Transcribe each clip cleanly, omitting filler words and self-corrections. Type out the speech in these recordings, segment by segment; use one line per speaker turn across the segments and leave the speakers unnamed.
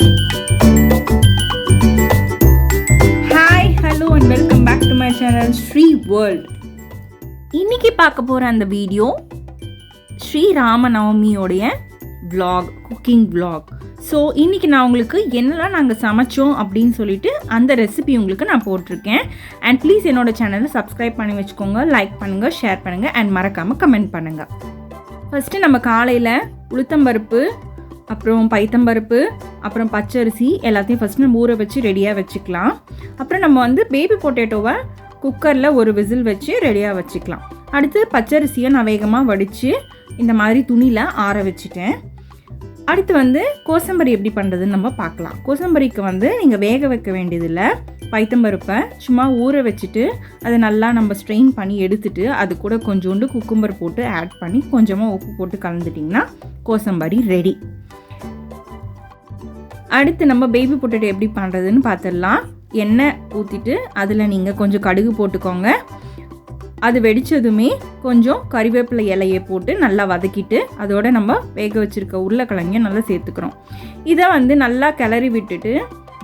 Hi, hello and welcome back to my channel Sri World. இன்னைக்கு பார்க்க போற அந்த வீடியோ ஸ்ரீ ராம நவமியோடைய vlog, குக்கிங் vlog. ஸோ இன்றைக்கி நான் உங்களுக்கு என்னெல்லாம் நாங்கள் சமைச்சோம் அப்படின்னு சொல்லிட்டு அந்த ரெசிபி உங்களுக்கு நான் போட்டிருக்கேன். அண்ட் ப்ளீஸ் என்னோடய சேனலை சப்ஸ்கிரைப் பண்ணி வச்சுக்கோங்க, லைக் பண்ணுங்கள், ஷேர் பண்ணுங்கள் அண்ட் மறக்காமல் கமெண்ட் பண்ணுங்கள். ஃபஸ்ட்டு நம்ம காலையில் உளுத்தம்பருப்பு, அப்புறம் பைத்தம்பருப்பு, அப்புறம் பச்சரிசி எல்லாத்தையும் ஃபஸ்ட்டு நம்ம ஊற வச்சு ரெடியாக வச்சுக்கலாம். அப்புறம் நம்ம வந்து பேபி பொட்டேட்டோவை குக்கரில் ஒரு விசில் வச்சு ரெடியாக வச்சுக்கலாம். அடுத்து பச்சரிசியை நான் வேகமாக வடித்து இந்த மாதிரி துணியில் ஆற வச்சுட்டேன். அடுத்து வந்து கோசம்பரி எப்படி பண்ணுறதுன்னு நம்ம பார்க்கலாம். கோசம்பரிக்கு வந்து நீங்கள் வேக வைக்க வேண்டியதில்லை. பைத்தம்பருப்பை சும்மா ஊற வச்சுட்டு அதை நல்லா நம்ம ஸ்ட்ரெயின் பண்ணி எடுத்துட்டு அது கூட கொஞ்சோண்டு குக்கும்பர் போட்டு ஆட் பண்ணி கொஞ்சமாக உப்பு போட்டு கலந்துட்டிங்கன்னா கோசம்பரி ரெடி. அடுத்து நம்ம பேபி பொட்டேட்டோ எப்படி பண்ணுறதுன்னு பார்த்துடலாம். எண்ணெய் ஊற்றிட்டு அதில் நீங்கள் கொஞ்சம் கடுகு போட்டுக்கோங்க. அது வெடித்ததுமே கொஞ்சம் கறிவேப்பிலை இலையை போட்டு நல்லா வதக்கிட்டு அதோட நம்ம வேக வச்சுருக்க உருளைக்கிழங்கையும் நல்லா சேர்த்துக்கிறோம். இதை வந்து நல்லா கிளறி விட்டுட்டு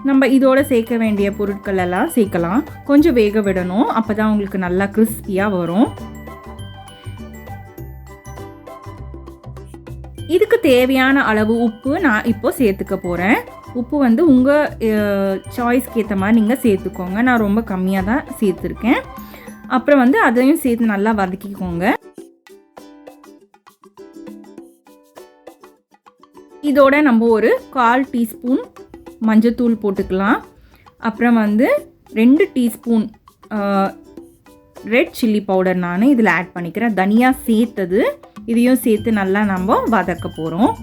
நம்ம இதோட சேர்க்க வேண்டிய பொருட்கள் எல்லாம் சேர்க்கலாம். கொஞ்சம் வேக விடணும், அப்போ தான் உங்களுக்கு நல்லா கிறிஸ்பியாக வரும். இதுக்கு தேவையான அளவு உப்பு நான் இப்போ சேர்த்துக்க போகிறேன். உப்பு வந்து உங்கள் சாய்ஸ்க்கு ஏற்ற மாதிரி நீங்கள் சேர்த்துக்கோங்க. நான் ரொம்ப கம்மியாக தான் சேர்த்துருக்கேன். அப்புறம் வந்து அதையும் சேர்த்து நல்லா வதக்கிக்கோங்க. இதோட நம்ம ஒரு 1/4 டீஸ்பூன் மஞ்சத்தூள் போட்டுக்கலாம். அப்புறம் வந்து 2 டீஸ்பூன் ரெட் சில்லி பவுடர் நான் இதில் ஆட் பண்ணிக்கிறேன். தனியா சேர்த்தது இதையும் சேர்த்து நல்லா நம்ம வதக்க போகிறோம்.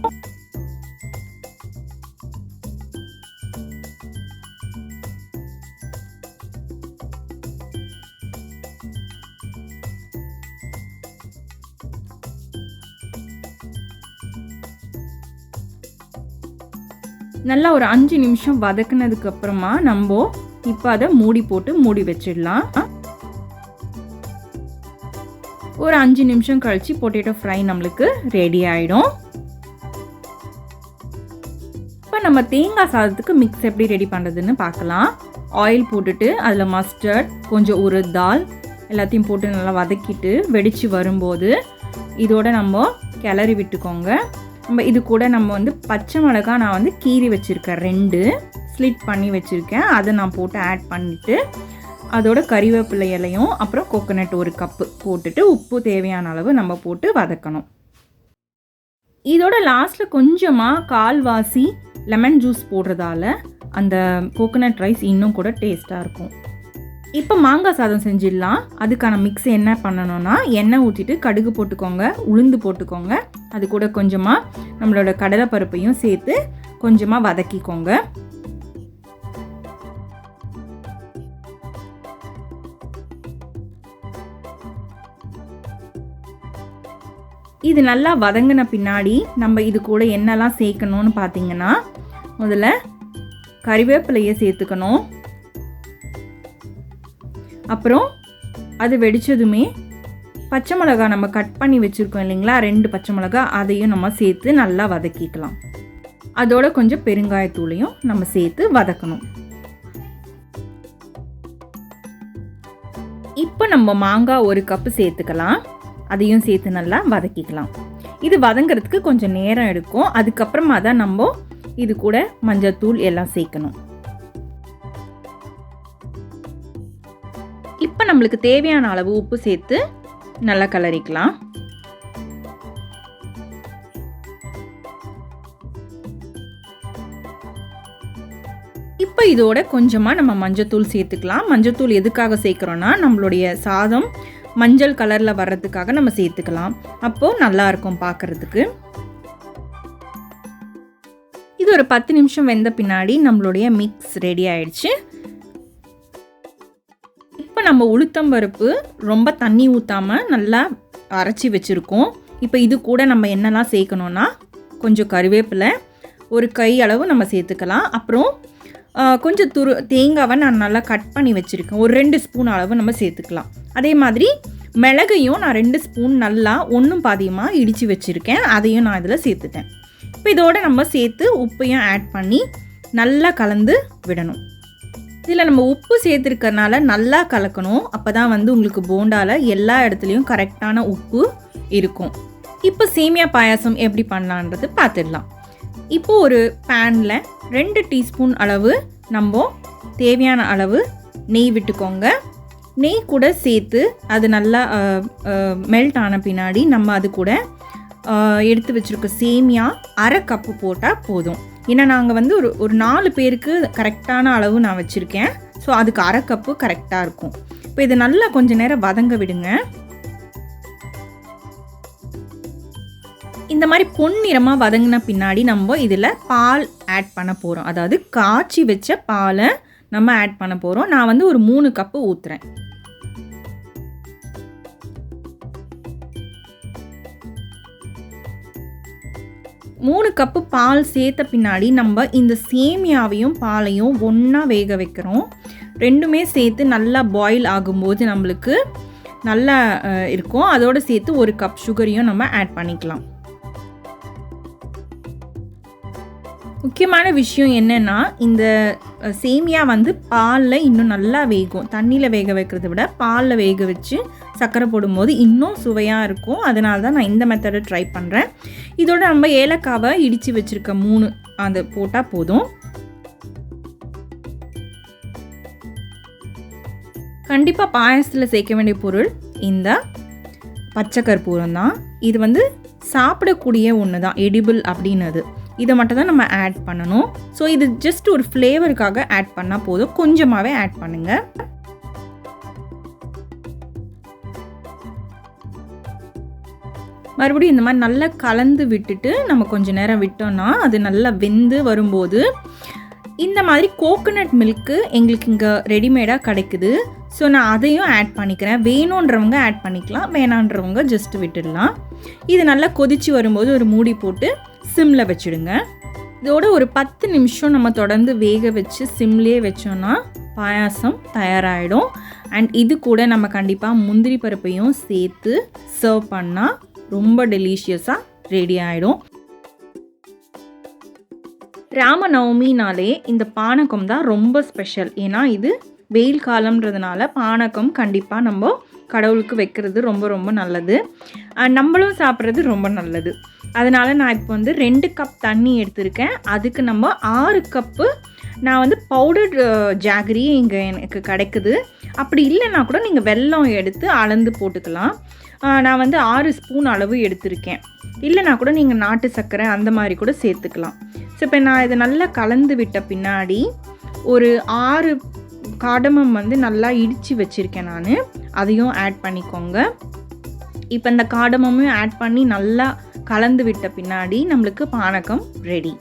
நல்லா ஒரு 5 நிமிஷம் வதக்குனதுக்கு அப்புறமா நம்ம இப்போ அதை மூடி போட்டு மூடி வச்சிடலாம். ஒரு 5 நிமிஷம் கழிச்சு பொட்டேட்டோ ஃப்ரை நம்மளுக்கு ரெடி ஆகிடும். இப்போ நம்ம தேங்காய் சாதத்துக்கு மிக்ஸ் எப்படி ரெடி பண்ணுறதுன்னு பார்க்கலாம். ஆயில் போட்டுட்டு அதில் மஸ்டர்ட், கொஞ்சம் உருத் தால் எல்லாத்தையும் போட்டு நல்லா வதக்கிட்டு வெடித்து வரும்போது இதோட நம்ம கிளறி விட்டுக்கோங்க. நம்ம இது கூட நம்ம வந்து பச்சை மிளகாய் நான் வந்து கீறி வச்சுருக்கேன், 2 ஸ்லிட் பண்ணி வச்சுருக்கேன். அதை நான் போட்டு ஆட் பண்ணிவிட்டு அதோட கறிவேப்பிலை இலையும் அப்புறம் கோகோனட் 1 கப்பு போட்டுட்டு உப்பு தேவையான அளவு நம்ம போட்டு வதக்கணும். இதோட லாஸ்ட்டில் கொஞ்சமாக 1/4 லெமன் ஜூஸ் போடுறதால அந்த கோகோனட் ரைஸ் இன்னும் கூட டேஸ்ட்டாக இருக்கும். இப்போ மாங்காய் சாதம் செஞ்சிடலாம். அதுக்கான மிக்ஸ் என்ன பண்ணணும்னா எண்ணெய் ஊற்றிட்டு கடுகு போட்டுக்கோங்க, உளுந்து போட்டுக்கோங்க, அது கூட கொஞ்சமாக நம்மளோட கடலைப்பருப்பையும் சேர்த்து கொஞ்சமாக வதக்கிக்கோங்க. இது நல்லா வதங்கின பின்னாடி நம்ம இது கூட என்னெல்லாம் சேர்க்கணும்னு பார்த்தீங்கன்னா முதல்ல கறிவேப்பிலையை சேர்த்துக்கணும். அப்புறம் அது வெடித்ததுமே பச்சை மிளகா நம்ம கட் பண்ணி வச்சுருக்கோம் இல்லைங்களா, 2 பச்சை மிளகா, அதையும் நம்ம சேர்த்து நல்லா வதக்கிக்கலாம். அதோட கொஞ்சம் பெருங்காயத்தூளையும் நம்ம சேர்த்து வதக்கணும். இப்போ நம்ம மாங்காய் 1 கப்பு சேர்த்துக்கலாம். அதையும் சேர்த்து நல்லா வதக்கிக்கலாம். இது வதங்கிறதுக்கு கொஞ்சம் நேரம் எடுக்கும். அதுக்கப்புறமா தான் நம்ம இது கூட மஞ்சத்தூள் எல்லாம் சேர்க்கணும். இப்போ நம்மளுக்கு தேவையான அளவு உப்பு சேர்த்து நல்லா கலரிக்கலாம். இப்போ இதோட கொஞ்சமாக நம்ம மஞ்சத்தூள் சேர்த்துக்கலாம். மஞ்சத்தூள் எதுக்காக சேர்க்குறோன்னா நம்மளுடைய சாதம் மஞ்சள் கலரில் வர்றதுக்காக நம்ம சேர்த்துக்கலாம். அப்போது நல்லாயிருக்கும் பார்க்குறதுக்கு. இது ஒரு 10 நிமிஷம் வெந்த பின்னாடி நம்மளுடைய மிக்ஸ் ரெடி ஆயிடுச்சு. இப்போ நம்ம உளுத்தம்பருப்பு ரொம்ப தண்ணி ஊற்றாமல் நல்லா அரைச்சி வச்சுருக்கோம். இப்போ இது கூட நம்ம என்னெல்லாம் சேர்க்கணுன்னா கொஞ்சம் கறிவேப்பிலை 1 கை அளவு நம்ம சேர்த்துக்கலாம். அப்புறம் கொஞ்சம் தேங்காவை நான் நல்லா கட் பண்ணி வச்சுருக்கேன், ஒரு 2 ஸ்பூன் அளவு நம்ம சேர்த்துக்கலாம். அதே மாதிரி மிளகையும் நான் 2 ஸ்பூன் நல்லா ஒன்றும் பாதியமாக இடித்து வச்சுருக்கேன், அதையும் நான் இதில் சேர்த்துட்டேன். இப்போ இதோடு நம்ம சேர்த்து உப்பையும் ஆட் பண்ணி நல்லா கலந்து விடணும். இதில் நம்ம உப்பு சேர்த்துருக்கறனால நல்லா கலக்கணும். அப்போ தான் வந்து உங்களுக்கு போண்டாவில் எல்லா இடத்துலையும் கரெக்டான உப்பு இருக்கும். இப்போ சேமியா பாயாசம் எப்படி பண்ணலான்றது பார்த்துடலாம். இப்போது ஒரு பேனில் 2 டீஸ்பூன் அளவு நம்ம தேவையான அளவு நெய் விட்டுக்கோங்க. நெய் கூட சேர்த்து அது நல்லா மெல்ட் ஆன பின்னாடி நம்ம அது கூட எடுத்து வச்சுருக்க சேமியா 1/2 கப்பு போட்டால் போதும். ஏன்னா நாங்கள் வந்து ஒரு 4 பேருக்கு கரெக்டான அளவு நான் வச்சுருக்கேன். ஸோ அதுக்கு 1/2 கப்பு கரெக்டாக இருக்கும். இப்போ இதை நல்லா கொஞ்சம் நேரம் வதங்க விடுங்க. இந்த மாதிரி பொன்னிறமாக வதங்கின பின்னாடி நம்ம இதில் பால் ஆட் பண்ண போகிறோம். அதாவது காய்ச்சி வச்ச பாலை நம்ம ஆட் பண்ண போகிறோம். நான் வந்து ஒரு 3 கப்பு ஊற்றுறேன். மூணு கப்பு பால் சேர்த்த பின்னாடி நம்ம இந்த சேமியாவையும் பாலையும் ஒன்றா வேக வைக்கிறோம். ரெண்டுமே சேர்த்து நல்லா பாயில் ஆகும்போது நம்மளுக்கு நல்லா இருக்கும். அதோடு சேர்த்து 1 கப் சுகரையும் நம்ம ஆட் பண்ணிக்கலாம். முக்கியமான விஷயம் என்னென்னா, இந்த சேமியா வந்து பாலில் இன்னும் நல்லா வேகும். தண்ணியில் வேக வைக்கிறத விட பாலில் வேக வச்சு சர்க்கரை போடும்போது இன்னும் சுவையாக இருக்கும். அதனால தான் நான் இந்த மெத்தடை ட்ரை பண்ணுறேன். இதோட நம்ம ஏலக்காவை இடித்து வச்சுருக்க 3 அது போட்டால் போதும். கண்டிப்பாக பாயசத்தில் சேர்க்க வேண்டிய பொருள் இந்த பச்சை கற்பூரம் தான். இது வந்து சாப்பிடக்கூடிய ஒன்று தான், எடிபிள் அப்படின்னது. இதை மட்டும் தான் நம்ம ஆட் பண்ணணும். ஸோ இது ஜஸ்ட் ஒரு ஃப்ளேவருக்காக ஆட் பண்ணால் போதும். கொஞ்சமாகவே ஆட் பண்ணுங்கள். மறுபடியும் இந்த மாதிரி நல்லா கலந்து விட்டுட்டு நம்ம கொஞ்சம் நேரம் விட்டோம்னா அது நல்லா வெந்து வரும்போது இந்த மாதிரி கோகோனட் மில்க்கு எங்களுக்கு இங்கே ரெடிமேடாக கிடைக்குது. ஸோ நான் அதையும் ஆட் பண்ணிக்கிறேன். வேணுன்றவங்க ஆட் பண்ணிக்கலாம், வேணான்றவங்க ஜஸ்ட் விட்டுடலாம். இது நல்லா கொதித்து வரும்போது ஒரு மூடி போட்டு சிம்மில் வச்சுடுங்க. இதோட ஒரு 10 நிமிஷம் நம்ம தொடர்ந்து வேக வச்சு சிம்லேயே வச்சோன்னா பாயாசம் தயாராகிடும். அண்ட் இது கூட நம்ம கண்டிப்பாக முந்திரி பருப்பையும் சேர்த்து சர்வ் பண்ணால் ரொம்ப டெலிஷியஸாக ரெடி ஆகிடும். ராம நவமினாலே இந்த பானகம் தான் ரொம்ப ஸ்பெஷல். ஏன்னா இது வெயில் காலம்ன்றதுனால பானகம் கண்டிப்பாக நம்ம கடவுளுக்கு வைக்கிறது ரொம்ப ரொம்ப நல்லது. நம்மளும் சாப்பிட்றது ரொம்ப நல்லது. அதனால் நான் இப்போ வந்து 2 கப் தண்ணி எடுத்திருக்கேன். அதுக்கு நம்ம 6 கப்பு நான் வந்து பவுடர் ஜாகரி இங்கே எனக்கு கிடைக்குது. அப்படி இல்லைன்னா கூட நீங்கள் வெல்லம் எடுத்து அளந்து போட்டுக்கலாம். நான் வந்து 6 ஸ்பூன் அளவு எடுத்திருக்கேன். இல்லைனா கூட நீங்கள் நாட்டு சர்க்கரை அந்த மாதிரி கூட சேர்த்துக்கலாம். ஸோ இப்போ நான் இதை நல்லா கலந்து விட்ட பின்னாடி ஒரு 6 காடமம் வந்து நல்லா இடித்து வச்சுருக்கேன் நான். அதையும் ஆட் பண்ணிக்கோங்க. இப்போ இந்த காடமும் ஆட் பண்ணி நல்லா கலந்து விட்ட பின்னாடி நம்மளுக்கு பானகம் ரெடி.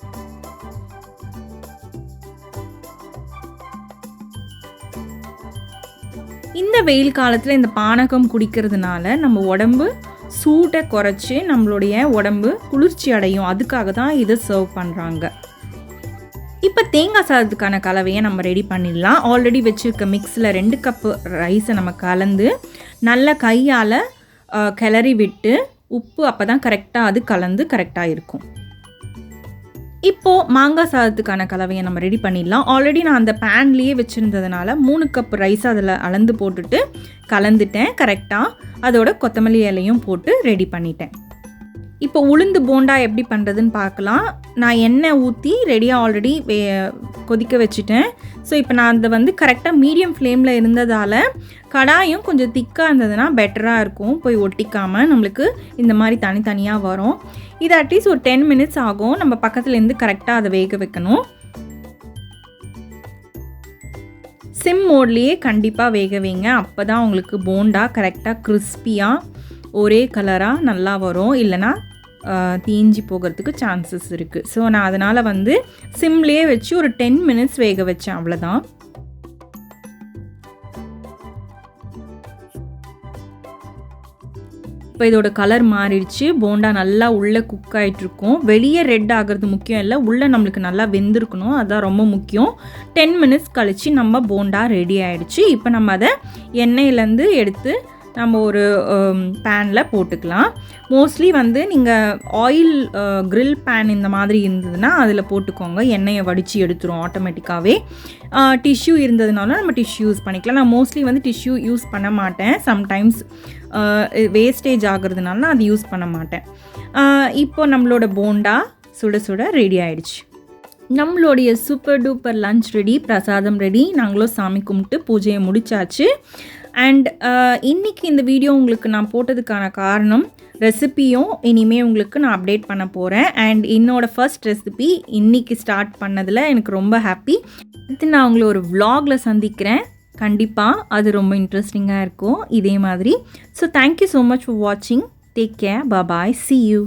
இந்த வெயில் காலத்தில் இந்த பானகம் குடிக்கிறதுனால நம்ம உடம்பு சூட்டை குறைச்சி நம்மளுடைய உடம்பு குளிர்ச்சி அடையும். அதுக்காக தான் இதை சர்வ் பண்ணுறாங்க. இப்போ தேங்காய் சாதத்துக்கான கலவையை நம்ம ரெடி பண்ணிடலாம். ஆல்ரெடி வச்சுருக்க மிக்ஸில் 2 கப்பு ரைஸை நம்ம கலந்து நல்லா கையால் கிளறி விட்டு உப்பு அப்போ தான் கரெக்டாக அது கலந்து கரெக்டாக இருக்கும். இப்போது மாங்காய் சாதத்துக்கான கலவையை நம்ம ரெடி பண்ணிடலாம். ஆல்ரெடி நான் அந்த பேன்லேயே வச்சுருந்ததுனால 3 கப் ரைஸ் அதில் அளந்து போட்டுட்டு கலந்துட்டேன் கரெக்டாக. அதோட கொத்தமல்லி இலையும் போட்டு ரெடி பண்ணிட்டேன். இப்போ உளுந்து போண்டா எப்படி பண்ணுறதுன்னு பார்க்கலாம். நான் எண்ணெய் ஊற்றி ரெடியாக ஆல்ரெடி கொதிக்க வச்சுட்டேன். ஸோ இப்போ நான் அதை வந்து கரெக்டாக மீடியம் ஃப்ளேமில் இருந்ததால் கடாயும் கொஞ்சம் திக்காக இருந்ததுன்னா பெட்டராக இருக்கும். போய் ஒட்டிக்காமல் நம்மளுக்கு இந்த மாதிரி தனித்தனியாக வரும். இது அட்லீஸ்ட் ஒரு 10 மினிட்ஸ் ஆகும். நம்ம பக்கத்துலேருந்து கரெக்டாக அதை வேக வைக்கணும். சிம் மோட்லேயே கண்டிப்பாக வேக வைங்க. அப்போ தான் உங்களுக்கு போண்டா கரெக்டாக கிறிஸ்பியாக ஒரே கலராக நல்லா வரும். இல்லைனா தீஞ்சி போகிறதுக்கு சான்சஸ் இருக்குது. ஸோ நான் அதனால் வந்து சிம்லேயே வச்சு ஒரு 10 மினிட்ஸ் வேக வச்சேன், அவ்வளோதான். இப்போ இதோட கலர் மாறிடுச்சு. போண்டா நல்லா உள்ளே குக் ஆகிட்ருக்கும். வெளியே ரெட் ஆகிறது முக்கியம் இல்லை, உள்ளே நம்மளுக்கு நல்லா வெந்திருக்கணும், அதுதான் ரொம்ப முக்கியம். 10 மினிட்ஸ் கழித்து நம்ம போண்டா ரெடி ஆகிடுச்சு. இப்போ நம்ம அதை எண்ணெயிலேருந்து எடுத்து நம்ம ஒரு பேனில் போட்டுக்கலாம். மோஸ்ட்லி வந்து நீங்கள் ஆயில் grill பேன் இந்த மாதிரி இருந்ததுன்னா அதில் போட்டுக்கோங்க. எண்ணெயை வடித்து எடுத்துரும் ஆட்டோமேட்டிக்காகவே. டிஷ்யூ இருந்ததுனால நம்ம டிஷ்யூ யூஸ் பண்ணிக்கலாம். நான் மோஸ்ட்லி வந்து டிஷ்யூ யூஸ் பண்ண மாட்டேன். சம்டைம்ஸ் வேஸ்டேஜ் ஆகுறதுனால நான் அது யூஸ் பண்ண மாட்டேன். இப்போ நம்மளோட போண்டா சுட சுட ரெடி ஆயிடுச்சு. நம்மளுடைய சூப்பர் டூப்பர் லஞ்ச் ரெடி, பிரசாதம் ரெடி. நாங்களும் சாமி கும்பிட்டு பூஜையை முடிச்சாச்சு. அண்ட் இன்றைக்கி இந்த வீடியோ உங்களுக்கு நான் போட்டதுக்கான காரணம், ரெசிப்பியும் இனிமேல் உங்களுக்கு நான் அப்டேட் பண்ண போகிறேன். அண்ட் என்னோடய ஃபர்ஸ்ட் ரெசிபி இன்றைக்கி ஸ்டார்ட் பண்ணதில் எனக்கு ரொம்ப ஹாப்பி. அடுத்து நான் உங்களை ஒரு vlogல சந்திக்கிறேன். கண்டிப்பாக அது ரொம்ப இன்ட்ரெஸ்டிங்காக இருக்கும் இதே மாதிரி. So thank you so much for வாட்சிங். Take care. Bye. See you.